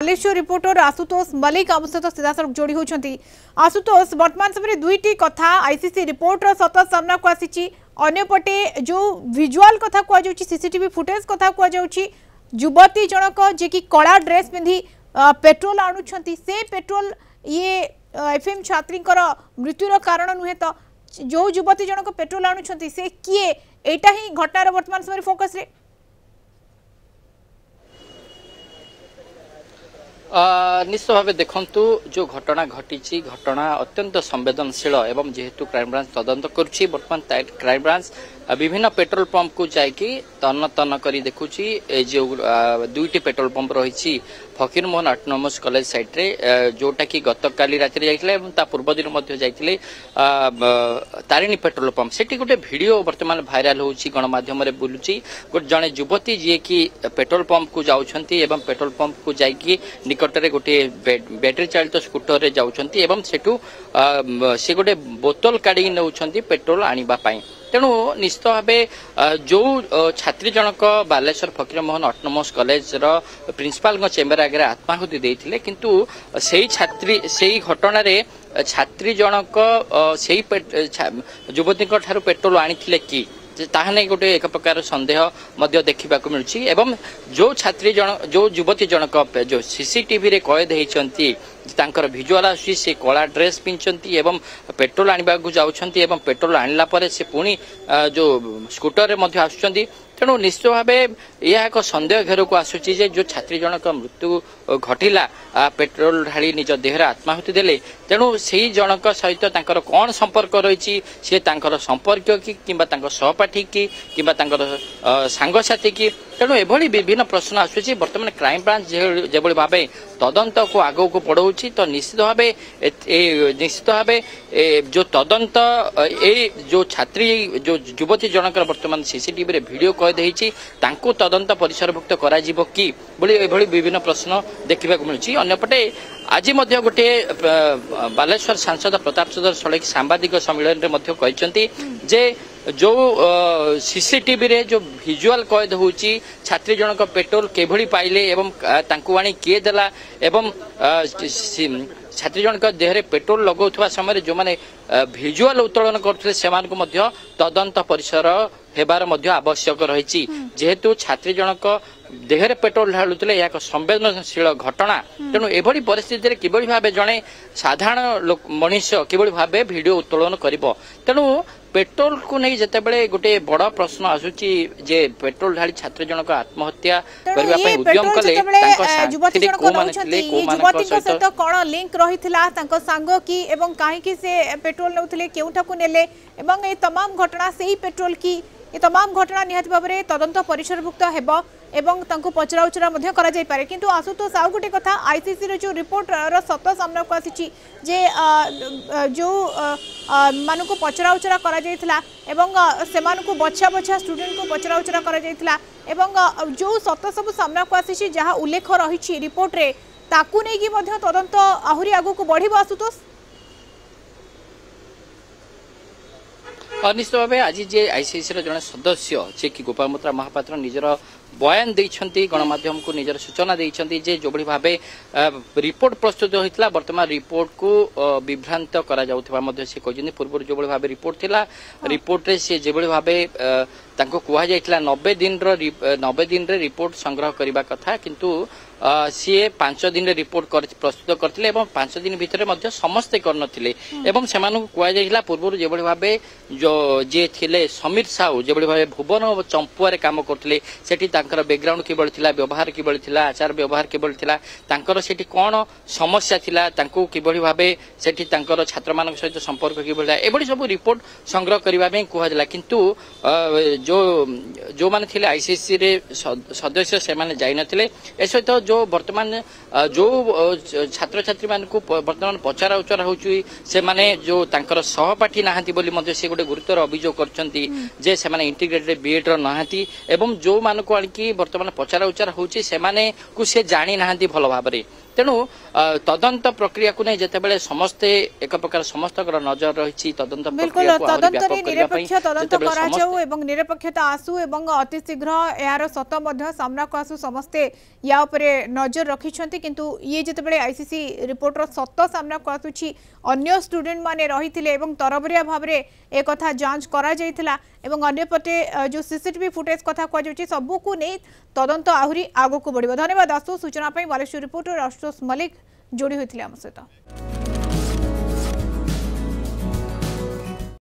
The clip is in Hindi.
बालेश्वर रिपोर्टर आशुतोष मलिक आम सहित सीधासख जोड़ी होती। आशुतोष, वर्तमान समय दुईटी कथा आईसीसी रिपोर्टर सत सामना को आसी अंपटे जो विजुआल कथा कहुँ सीसीटीवी फुटेज कथा कहुँ युवती जनक जे कि कला ड्रेस पिंधि पेट्रोल आणुंट से पेट्रोल ये एफएम छात्री मृत्युर कारण नुहे तो जो युवती जनक पेट्रोल आणुंट से किए एटा ही घटनार वर्तमान समय फोकस रे निश्चित भाव देखु जो घटना घटी घटना अत्यंत संवेदनशील एवं जेहेतु क्राइम ब्रांच तदंत करुच्ची बर्तमान क्राइम ब्रांच विभिन्न पेट्रोल पंप को जाकि तन्न तन्न कर देखुची जो दुईटी पेट्रोल पंप रही फकीर मोहन ऑटोनोमस कॉलेज साइड रे जोटा कि गत काली राति जाइए पूर्व दिन जाइए तारिणी पेट्रोल पंप से गोटे वीडियो वर्तमान भाइराल होची गणमाध्यम रे बुलुची जड़े युवती जी कि पेट्रोल पंप को जाउछंती एवं पेट्रोल पंप को जाइए निकटरे गोटे बैटरी चालित स्कूटर रे जाउछंती एवं सेठू से गोटे बोतल काढ़ी नौछंती पेट्रोल आनिबा पाई। तेणु निश्चित भाव जो छात्री जनक बालेश्वर फकीर Mohan autonomous college principal chamber आगे आत्माहुति देते किंतु से छात्री से घटना छात्री जनक से युवती पेट्रोल आनी कि ताहने गोटे एक प्रकार संदेह देखा मिलूँ एवं जो छात्री जन जो युवती जनक जो सीसीटीवी रे कैद होती तांकर भिजुआल आसी से कला ड्रेस पिंधती एवं पेट्रोल आने को जाउछंती एवं पेट्रोल आनला परे से पुणी जो स्कूटर रे मध्य आसुचंती। तेणु निश्चित भाव यह एक संदेह घेर को आसूची जे जो छात्री जनक मृत्यु घटिला पेट्रोल ढाली निज देहर आत्माहुति देले तेणु से जनक सहित तांकर कौन संपर्क रही सी तांकर संपर्क कि किंबा तांकर सहपाठी कि किंबा तांकर सांगसाथी कि तेणु एभली विभिन्न प्रश्न आसूची। वर्तमान क्राइम ब्रांच जो भाव तदंत को आगो को पढ़ाऊँगी तो निश्चित भाव जो तदंत ए जो छात्री जो युवती जनक वर्तमान सीसीटीवी रे वीडियो कैद होती तदंत परिसरभुक्त करा जिवो कि बोली विभिन्न प्रश्न देखा मिलूँ। अन्यपटे आज गोटे बालेश्वर सांसद प्रताप चंद्र षडंगी सांबादिक सम्मेलन में जे जो सीसीटीवी रे जो विजुआल कैद होची छात्री जनक पेट्रोल केभली पाइले एवं तांकु आनी किए देला एवं छात्री जनक देहरे पेट्रोल लगौथुवा समय जो माने विजुआल उत्तोलन करथिले सेमान को मध्य तदंत परिसर हेबार मध्य आवश्यक रही जेहेतु छात्री जनक देहरे पेट्रोल ढालुले यह एक संवेदनशील घटना। तेणु एभली परिस्थिति रे किभली भाबे जणे साधारण मनुष्य किभली भाबे वीडियो उत्तोलन करिवो। तेणु पेट्रोल को नहीं जते बड़े गोटे बड़ प्रश्न आसुची जे पेट्रोल ढाली छात्र जनक आत्महत्या करबा पई उद्यम कले तांको साथी को माने थिले को माने सहित कोन लिंक रहिथिला तांको सांग की एवं काहे की से पेट्रोल नउथिले केउठा को नेले एवं ए तमाम घटना सेही पेट्रोल की ए तमाम घटना निहाती भाबरे तदंत परिसरभुक्त हेबो एवं तांको पचरा उचरा मध्य करा जाय पारे। किंतु आशुतोष आउ गोटे कथा आईसीसी रो जो रिपोर्ट रो सत सामना को आसी जे जो मानको पचरा उचरा करा जायथिला एवं सेमान को बछा बछा स्टूडेंट को पचरा उचरा करा जायथिला एवं जो सत सब सामना को आसी जहां उल्लेख रही रिपोर्ट रे ताकू नै कि मध्य तदंत आहुरी आगु को बढ़िबो। आशुतोष निश्चित भाव आज जे आईसीसी जड़े सदस्य जे कि गोपाल मित्रा महापात्र निजर बयान देइछंती गणमाध्यम को निजर सूचना देइछंती जे जो भाव रिपोर्ट प्रस्तुत होइतला वर्तमान रिपोर्ट को विभ्रांत करा जाउथबा मध्ये से कहजनी पूर्व जो भाव रिपोर्ट थिला रिपोर्ट रे से जे भाव तांको कुहा जाइतला 90 दिन रे रिपोर्ट संग्रह करिबा कथा किंतु सी 5 दिन रिपोर्ट प्रस्तुत करथिले एवं 5 दिन भितर मध्य समस्ते करनथिले एवं सेमानु कुहा जाइतला पूर्व जो भाव जो जे थिले समीर साहू जो भाव भुवन चंपुआरे काम करथिले सेठी तांकर बैकग्राउंड किबळ थिला व्यवहार किबळ थिला आचार व्यवहार किबळ थिला तांकर सेठी कोन समस्या थिला तांको किबळी भाबे सेठी तांकर छात्र मानक सहित संपर्क किबळ एबडी सब रिपोर्ट संग्रह करिबा में कुहा जाला किंतु जो माने थिले आईसीसी रे सदस्य से माने जाई नथिले ए सहित जो वर्तमान जो छात्र छात्री मान को वर्तमान पचारा उचारा होची से माने जो तांकर सहपाठी नाहांती बोली मध्ये से गोटे गुरुतर अभियोग करछंती जे से माने इंटीग्रेटेड बीएड रो नाहांती एवं जो मान को आनकी वर्तमान पचारा उचारा होची से माने को से जानी नाहांती भलो भाबरे। तेणु तदंत प्रक्रिया को नहीं जते बेले समस्ते एक प्रकार समस्त नजर रही तदंत प्रक्रिया को निरपेक्ष तदंत करा जाऊ एवं निरपेक्षता आसू एवं अति शीघ्र यार सत मध्य सामना को आसू समस्ते या उपरे नजर रखिछंती किंतु ये जेतेबेले आईसीसी रिपोर्टर सत्य सामना आसुछि अन्य स्टूडेंट माने रहिथिले एवं तरबरिया भाबरे ए कथा जांच करा जायथिला एवं अन्य पटे जो सीसीटीवी फुटेज कथा को जाउछि सबु को नै तदंत आहुरी आगो को बढ़िबो। धन्यवाद आसु सूचना पई बालेश्वर रिपोर्टर आशुतोष मलिक जोड़ी होइथिले हम सहित।